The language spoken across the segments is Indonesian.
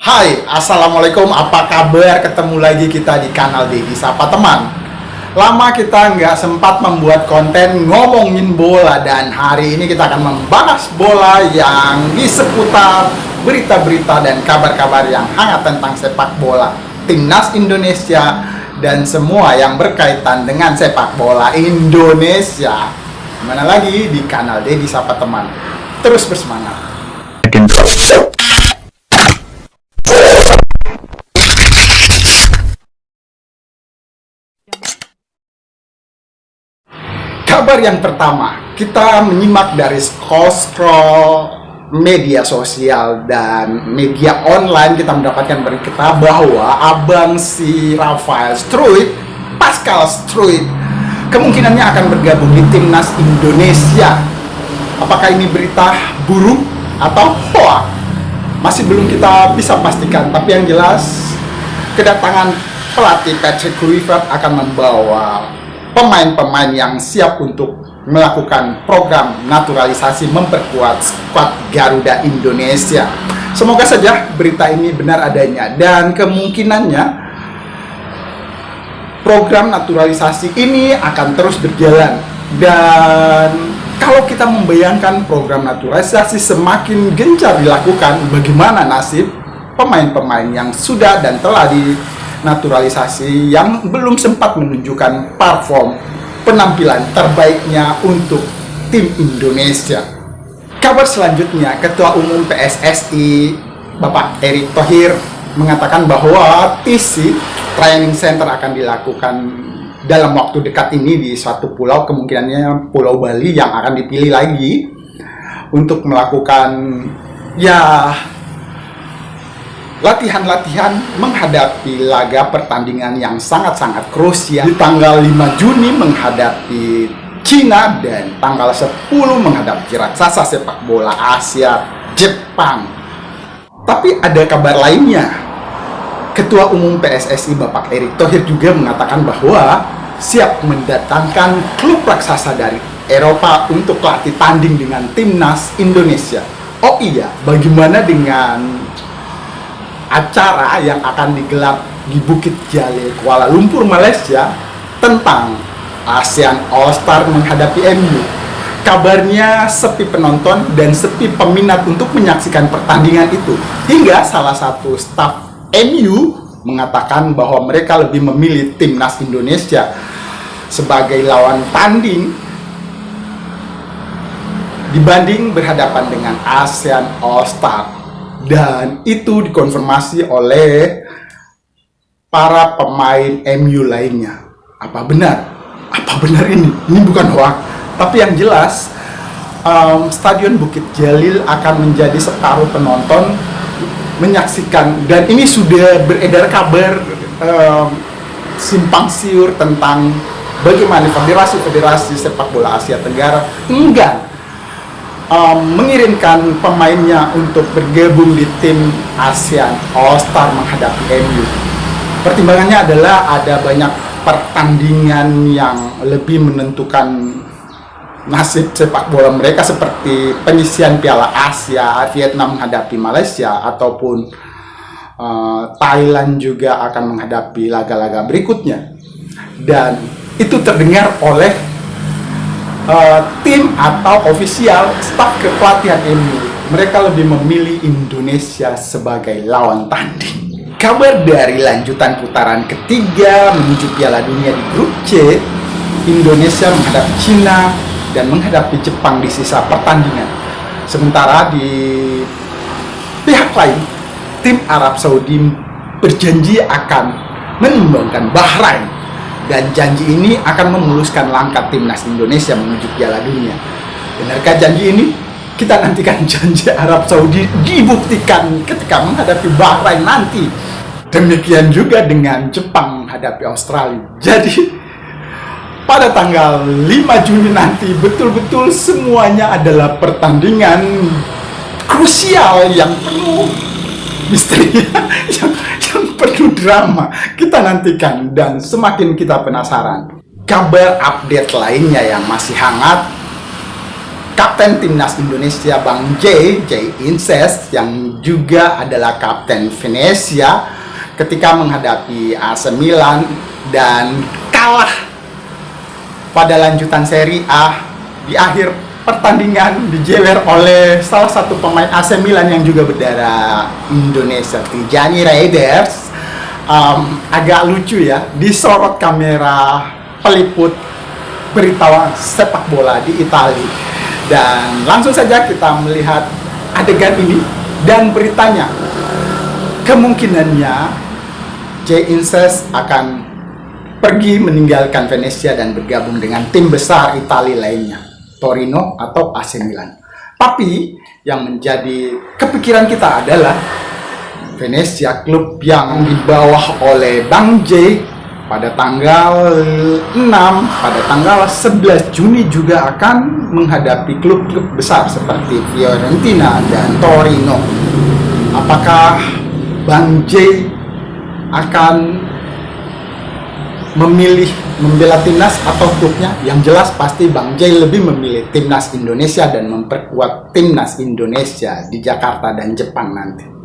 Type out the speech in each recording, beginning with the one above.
Hai, Assalamualaikum, apa kabar? Ketemu lagi kita di kanal Dedi Sapa Teman. Lama kita nggak sempat membuat konten ngomongin bola, dan hari ini kita akan membahas bola yang di seputar berita-berita dan kabar-kabar yang hangat tentang sepak bola, timnas Indonesia, dan semua yang berkaitan dengan sepak bola Indonesia. Mana lagi di kanal Dedi Sapa Teman. Terus bersemangat. Kabar yang pertama, kita menyimak dari scroll media sosial dan media online. Kita mendapatkan berita bahwa abang si Rafael Struijk, Pascal Struijk, kemungkinannya akan bergabung di timnas Indonesia. Apakah ini berita buruk atau hoax? Masih belum kita bisa pastikan, tapi yang jelas kedatangan pelatih Patrick Kluivert akan membawa pemain-pemain yang siap untuk melakukan program naturalisasi memperkuat skuad Garuda Indonesia. Semoga saja berita ini benar adanya, dan kemungkinannya program naturalisasi ini akan terus berjalan. Dan kalau kita membayangkan program naturalisasi semakin gencar dilakukan, bagaimana nasib pemain-pemain yang sudah dan telah naturalisasi yang belum sempat menunjukkan perform penampilan terbaiknya untuk tim Indonesia. Kabar selanjutnya, Ketua Umum PSSI Bapak Erick Thohir mengatakan bahwa TC Training Center akan dilakukan dalam waktu dekat ini di suatu pulau, kemungkinannya Pulau Bali, yang akan dipilih lagi untuk melakukan latihan-latihan menghadapi laga pertandingan yang sangat-sangat krusial di tanggal 5 Juni menghadapi Cina dan tanggal 10 menghadapi raksasa sepak bola Asia, Jepang. Tapi ada kabar lainnya. Ketua Umum PSSI Bapak Erick Thohir juga mengatakan bahwa siap mendatangkan klub raksasa dari Eropa untuk latih tanding dengan timnas Indonesia. Oh iya, bagaimana dengan acara yang akan digelar di Bukit Jalil, Kuala Lumpur, Malaysia, tentang ASEAN All Star menghadapi MU? Kabarnya sepi penonton dan sepi peminat untuk menyaksikan pertandingan itu, hingga salah satu staf MU mengatakan bahwa mereka lebih memilih timnas Indonesia sebagai lawan tanding dibanding berhadapan dengan ASEAN All Star. Dan itu dikonfirmasi oleh para pemain MU lainnya. Apa benar? Apa benar ini? Ini bukan hoax. Tapi yang jelas, Stadion Bukit Jalil akan menjadi separuh penonton menyaksikan. Dan ini sudah beredar kabar simpang siur tentang bagaimana federasi-federasi sepak bola Asia Tenggara enggan mengirimkan pemainnya untuk bergabung di tim ASEAN All Star menghadapi MU. Pertimbangannya adalah ada banyak pertandingan yang lebih menentukan nasib sepak bola mereka, seperti penyisian Piala Asia, Vietnam menghadapi Malaysia, ataupun Thailand juga akan menghadapi laga-laga berikutnya. Dan itu terdengar oleh tim atau ofisial staf kepelatihan MU. Mereka lebih memilih Indonesia sebagai lawan tanding. Kabar dari lanjutan putaran ketiga menuju Piala Dunia di grup C, Indonesia menghadapi Cina dan menghadapi Jepang di sisa pertandingan. Sementara di pihak lain, tim Arab Saudi berjanji akan menumbangkan Bahrain. Dan janji ini akan memuluskan langkah timnas Indonesia menuju Piala Dunia. Benarkah janji ini? Kita nantikan janji Arab Saudi dibuktikan ketika menghadapi Bahrain nanti. Demikian juga dengan Jepang menghadapi Australia. Jadi pada tanggal 5 Juni nanti betul-betul semuanya adalah pertandingan krusial yang penuh misteri, yang penuh drama. Kita nantikan dan semakin kita penasaran. Kabar update lainnya yang masih hangat, Kapten Timnas Indonesia Bang J Inces, yang juga adalah Kapten Venezia, ketika menghadapi AC Milan dan kalah pada lanjutan Serie A. Di akhir pertandingan dijewer oleh salah satu pemain AC Milan yang juga berdarah Indonesia, Tijani Raiders. Agak lucu ya, disorot kamera peliput berita sepak bola di Italia. Dan langsung saja kita melihat adegan ini dan beritanya. Kemungkinannya J Inces akan pergi meninggalkan Venezia dan bergabung dengan tim besar Italia lainnya, Torino atau AC Milan. Tapi yang menjadi kepikiran kita adalah Venezia, klub yang dibawa oleh Bang J, pada tanggal 6, pada tanggal 11 Juni juga akan menghadapi klub-klub besar seperti Fiorentina dan Torino. Apakah Bang J akan memilih membela timnas atau klubnya? Yang jelas pasti Bang J lebih memilih timnas Indonesia dan memperkuat timnas Indonesia di Jakarta dan Jepang nanti.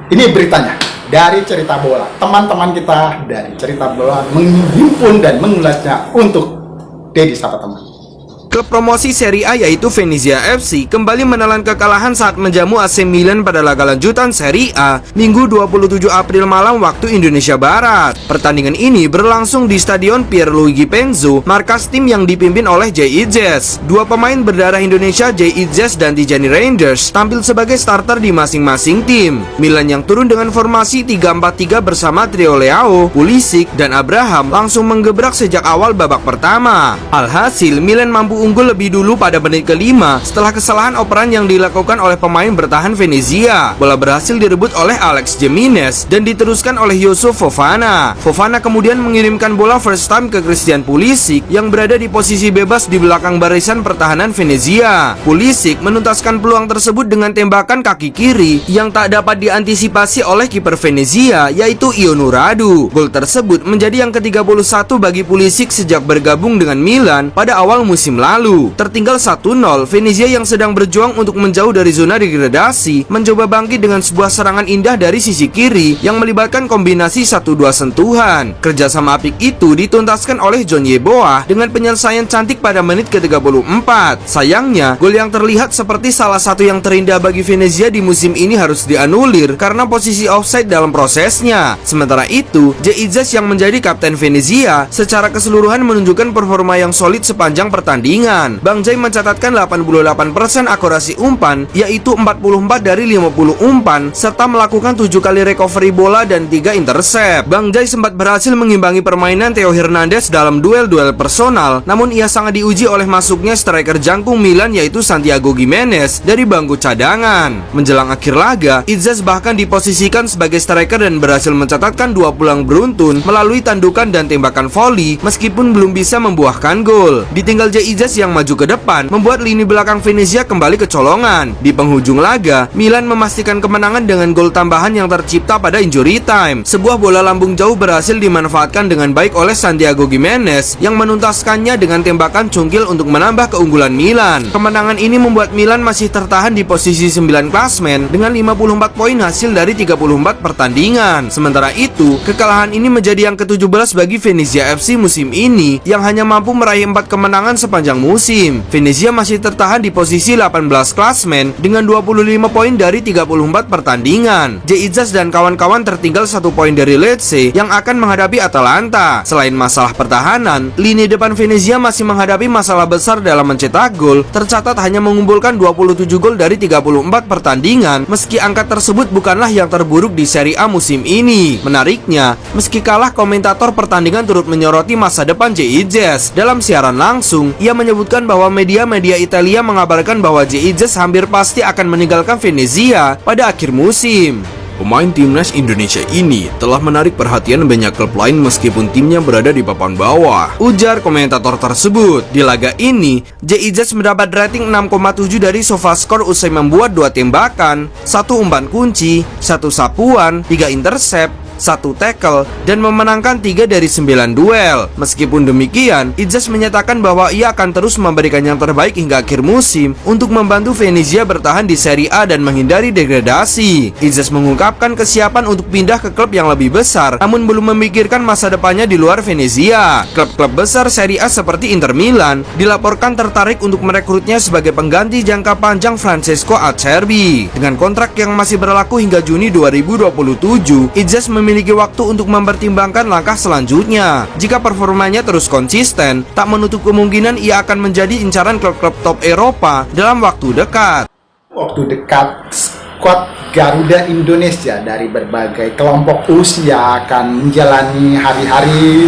Ini beritanya dari Cerita Bola. Teman-teman kita dari Cerita Bola menghimpun dan mengulasnya untuk Dedi Sapa Teman. Klub promosi Serie A yaitu Venezia FC kembali menelan kekalahan saat menjamu AC Milan pada laga lanjutan Serie A Minggu 27 April malam waktu Indonesia Barat. Pertandingan ini berlangsung di Stadion Pierluigi Penzo, markas tim yang dipimpin oleh J Inces. Dua pemain berdarah Indonesia, J Inces dan Tijani Raiders, tampil sebagai starter di masing-masing tim. Milan yang turun dengan formasi 3-4-3 bersama trio Leao, Pulisic, dan Abraham langsung menggebrak sejak awal babak pertama. Alhasil Milan mampu unggul lebih dulu pada menit ke-5 setelah kesalahan operan yang dilakukan oleh pemain bertahan Venezia. Bola berhasil direbut oleh Alex Jimenez dan diteruskan oleh Yusuf Fofana. Fofana kemudian mengirimkan bola first time ke Christian Pulisic yang berada di posisi bebas di belakang barisan pertahanan Venezia. Pulisic menuntaskan peluang tersebut dengan tembakan kaki kiri yang tak dapat diantisipasi oleh kiper Venezia, yaitu Ionut Radu. Gol tersebut menjadi yang ke-31 bagi Pulisic sejak bergabung dengan Milan pada awal musim lalu. Tertinggal 1-0, Venezia yang sedang berjuang untuk menjauh dari zona degradasi mencoba bangkit dengan sebuah serangan indah dari sisi kiri yang melibatkan kombinasi 1-2 sentuhan. Kerjasama apik itu dituntaskan oleh John Yeboah dengan penyelesaian cantik pada menit ke-34. Sayangnya, gol yang terlihat seperti salah satu yang terindah bagi Venezia di musim ini harus dianulir karena posisi offside dalam prosesnya. Sementara itu, J Inces yang menjadi kapten Venezia secara keseluruhan menunjukkan performa yang solid sepanjang pertandingan. Bang J mencatatkan 88% akurasi umpan, yaitu 44 dari 50 umpan, serta melakukan 7 kali recovery bola dan 3 intercept. Bang J sempat berhasil mengimbangi permainan Theo Hernandez dalam duel-duel personal, namun ia sangat diuji oleh masuknya striker jangkung Milan yaitu Santiago Gimenez dari bangku cadangan. Menjelang akhir laga, Inces bahkan diposisikan sebagai striker dan berhasil mencatatkan 2 peluang beruntun melalui tandukan dan tembakan volley meskipun belum bisa membuahkan gol. Ditinggal J Inces yang maju ke depan membuat lini belakang Venezia kembali kecolongan. Di penghujung laga, Milan memastikan kemenangan dengan gol tambahan yang tercipta pada injury time. Sebuah bola lambung jauh berhasil dimanfaatkan dengan baik oleh Santiago Gimenez yang menuntaskannya dengan tembakan cungkil untuk menambah keunggulan Milan. Kemenangan ini membuat Milan masih tertahan di posisi 9 klasmen dengan 54 poin hasil dari 34 pertandingan. Sementara itu, kekalahan ini menjadi yang ke-17 bagi Venezia FC musim ini yang hanya mampu meraih 4 kemenangan sepanjang musim. Venezia masih tertahan di posisi 18 klasmen dengan 25 poin dari 34 pertandingan. J Inces dan kawan-kawan tertinggal 1 poin dari Lecce yang akan menghadapi Atalanta. Selain masalah pertahanan, lini depan Venezia masih menghadapi masalah besar dalam mencetak gol, tercatat hanya mengumpulkan 27 gol dari 34 pertandingan, meski angka tersebut bukanlah yang terburuk di Serie A musim ini. Menariknya, meski kalah, komentator pertandingan turut menyoroti masa depan J Inces. Dalam siaran langsung, ia menyebutkan bahwa media-media Italia mengabarkan bahwa J Inces hampir pasti akan meninggalkan Venezia pada akhir musim. Pemain timnas Indonesia ini telah menarik perhatian banyak klub lain meskipun timnya berada di papan bawah, ujar komentator tersebut. Di laga ini, J Inces mendapat rating 6,7 dari SofaScore usai membuat 2 tembakan, 1 umpan kunci, 1 sapuan, 3 intercept, 1 tackle, dan memenangkan 3 dari 9 duel. Meskipun demikian, Ijaz menyatakan bahwa ia akan terus memberikan yang terbaik hingga akhir musim untuk membantu Venezia bertahan di Serie A dan menghindari degradasi. Ijaz mengungkapkan kesiapan untuk pindah ke klub yang lebih besar, namun belum memikirkan masa depannya di luar Venezia. Klub-klub besar Serie A seperti Inter Milan dilaporkan tertarik untuk merekrutnya sebagai pengganti jangka panjang Francesco Acerbi. Dengan kontrak yang masih berlaku hingga Juni 2027, Ijaz memiliki waktu untuk mempertimbangkan langkah selanjutnya. Jika performanya terus konsisten, tak menutup kemungkinan ia akan menjadi incaran klub-klub top Eropa dalam waktu dekat. Waktu dekat, skuad Garuda Indonesia dari berbagai kelompok usia akan menjalani hari-hari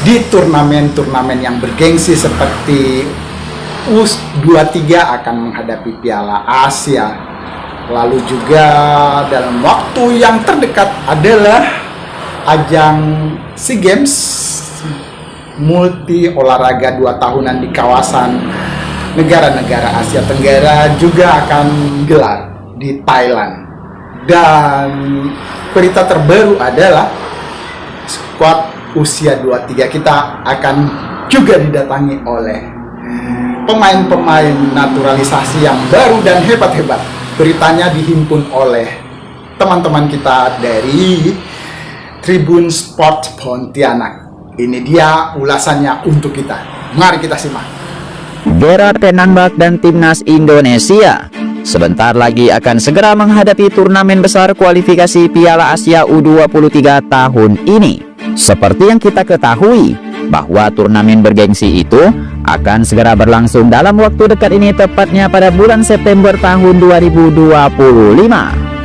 di turnamen-turnamen yang bergengsi seperti U23 akan menghadapi Piala Asia. Lalu juga dalam waktu yang terdekat adalah ajang SEA Games multi olahraga 2 tahunan di kawasan negara-negara Asia Tenggara juga akan gelar di Thailand. Dan berita terbaru adalah skuad usia 23 kita akan juga didatangi oleh pemain-pemain naturalisasi yang baru dan hebat-hebat. Beritanya dihimpun oleh teman-teman kita dari Tribun Sport Pontianak. Ini dia ulasannya untuk kita. Mari kita simak. Gerard Penambak dan Timnas Indonesia sebentar lagi akan segera menghadapi turnamen besar kualifikasi Piala Asia U23 tahun ini. Seperti yang kita ketahui, bahwa turnamen bergengsi itu akan segera berlangsung dalam waktu dekat ini, tepatnya pada bulan September tahun 2025.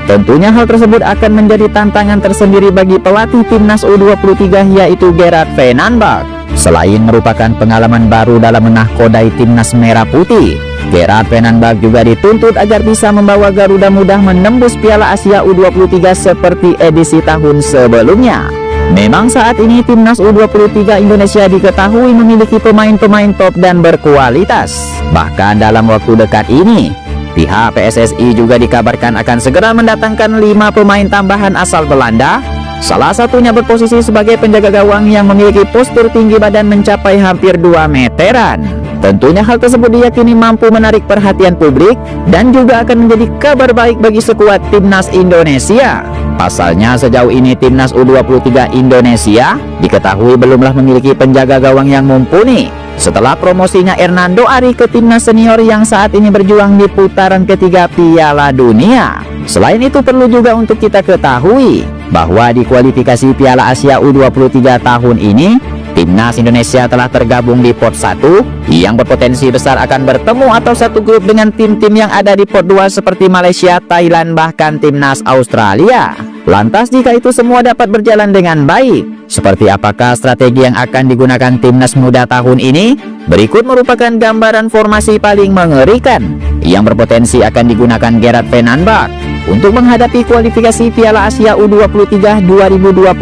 Tentunya hal tersebut akan menjadi tantangan tersendiri bagi pelatih Timnas U23 yaitu Gerard Penambak. Selain merupakan pengalaman baru dalam menahkodai Timnas Merah Putih, Gerard Penambak juga dituntut agar bisa membawa Garuda Muda menembus Piala Asia U23 seperti edisi tahun sebelumnya. Memang saat ini Timnas U23 Indonesia diketahui memiliki pemain-pemain top dan berkualitas. Bahkan dalam waktu dekat ini, pihak PSSI juga dikabarkan akan segera mendatangkan 5 pemain tambahan asal Belanda. Salah satunya berposisi sebagai penjaga gawang yang memiliki postur tinggi badan mencapai hampir 2 meteran. Tentunya hal tersebut diyakini mampu menarik perhatian publik dan juga akan menjadi kabar baik bagi skuad Timnas Indonesia. Pasalnya sejauh ini Timnas U23 Indonesia diketahui belumlah memiliki penjaga gawang yang mumpuni setelah promosinya Hernando Ari ke Timnas Senior yang saat ini berjuang di putaran ketiga Piala Dunia. Selain itu perlu juga untuk kita ketahui bahwa di kualifikasi Piala Asia U23 tahun ini Timnas Indonesia telah tergabung di pot 1 yang berpotensi besar akan bertemu atau satu grup dengan tim-tim yang ada di pot 2 seperti Malaysia, Thailand, bahkan Timnas Australia. Lantas jika itu semua dapat berjalan dengan baik, seperti apakah strategi yang akan digunakan Timnas Muda tahun ini? Berikut merupakan gambaran formasi paling mengerikan yang berpotensi akan digunakan Gerard Penambak untuk menghadapi kualifikasi Piala Asia U23 2025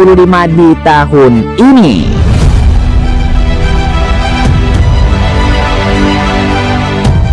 di tahun ini.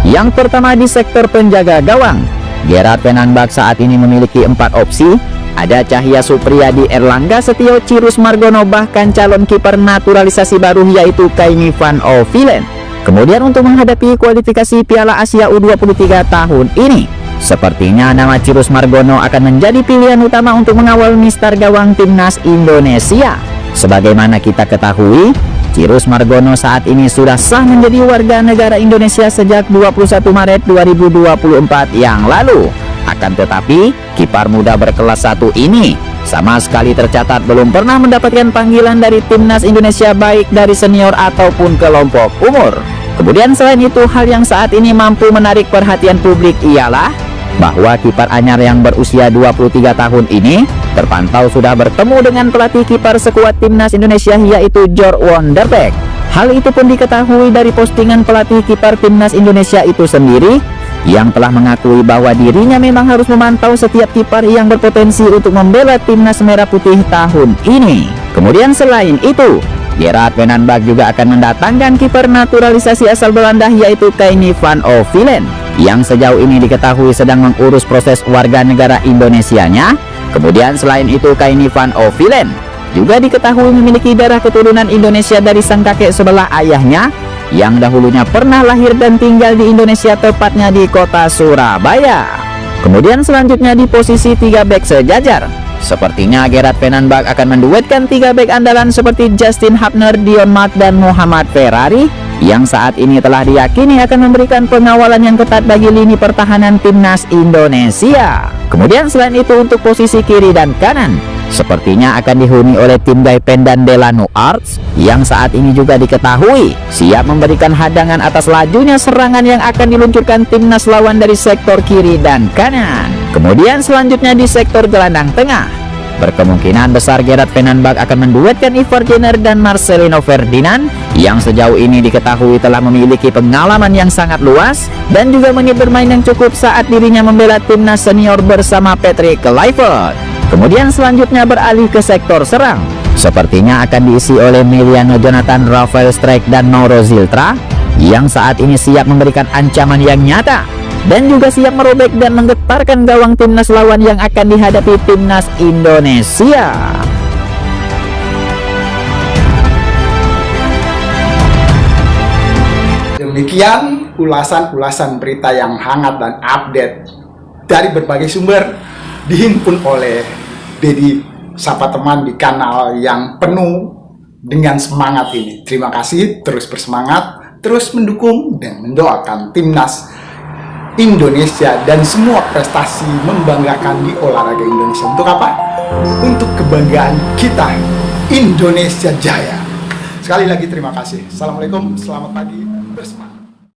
Yang pertama di sektor penjaga gawang, Gerard Penambak saat ini memiliki 4 opsi. Ada Cahya Supriyadi, Erlangga Setio, Cirus Margono, bahkan calon kiper naturalisasi baru yaitu Kaini Van Ovilen. Kemudian untuk menghadapi kualifikasi Piala Asia U23 tahun ini, sepertinya nama Cirus Margono akan menjadi pilihan utama untuk mengawal mistar gawang Timnas Indonesia. Sebagaimana kita ketahui, Cirus Margono saat ini sudah sah menjadi warga negara Indonesia sejak 21 Maret 2024 yang lalu. Akan tetapi, kiper muda berkelas 1 ini sama sekali tercatat belum pernah mendapatkan panggilan dari Timnas Indonesia baik dari senior ataupun kelompok umur. Kemudian selain itu, hal yang saat ini mampu menarik perhatian publik ialah bahwa kiper anyar yang berusia 23 tahun ini terpantau sudah bertemu dengan pelatih kiper sekuat Timnas Indonesia yaitu Jor Wonderbeck. Hal itu pun diketahui dari postingan pelatih kiper Timnas Indonesia itu sendiri yang telah mengakui bahwa dirinya memang harus memantau setiap kiper yang berpotensi untuk membela Timnas Merah Putih tahun ini. Kemudian selain itu, Gerard Penambak juga akan mendatangkan kiper naturalisasi asal Belanda yaitu Kaini Van Ovilen yang sejauh ini diketahui sedang mengurus proses warga negara Indonesianya Kemudian selain itu Kaini Van Ovilen juga diketahui memiliki darah keturunan Indonesia dari sang kakek sebelah ayahnya yang dahulunya pernah lahir dan tinggal di Indonesia, tepatnya di kota Surabaya. Kemudian selanjutnya di posisi 3 bek sejajar, sepertinya Gerard Venanbach akan menduetkan 3 bek andalan seperti Justin Hubner, Dion Mark, dan Muhammad Ferrari yang saat ini telah diyakini akan memberikan pengawalan yang ketat bagi lini pertahanan timnas Indonesia. Kemudian selain itu untuk posisi kiri dan kanan, sepertinya akan dihuni oleh tim Daipen dan Delano Arts yang saat ini juga diketahui siap memberikan hadangan atas lajunya serangan yang akan diluncurkan timnas lawan dari sektor kiri dan kanan. Kemudian selanjutnya di sektor gelandang tengah, berkemungkinan besar Gerard Venanbach akan menduetkan Ivar Jenner dan Marcelino Ferdinand yang sejauh ini diketahui telah memiliki pengalaman yang sangat luas dan juga menit bermain yang cukup saat dirinya membela timnas senior bersama Patrick Kluivert. Kemudian selanjutnya beralih ke sektor serang, sepertinya akan diisi oleh Emiliano Jonathan, Rafael Strijk, dan Mauro Ziltra yang saat ini siap memberikan ancaman yang nyata dan juga siap merobek dan menggetarkan gawang timnas lawan yang akan dihadapi timnas Indonesia. Demikian ulasan-ulasan berita yang hangat dan update dari berbagai sumber dihimpun oleh Dedi Sapa Teman di kanal yang penuh dengan semangat ini. Terima kasih, terus bersemangat, terus mendukung dan mendoakan timnas Indonesia dan semua prestasi membanggakan di olahraga Indonesia. Untuk apa? Untuk kebanggaan kita, Indonesia Jaya. Sekali lagi terima kasih. Assalamualaikum, selamat pagi, bersemangat.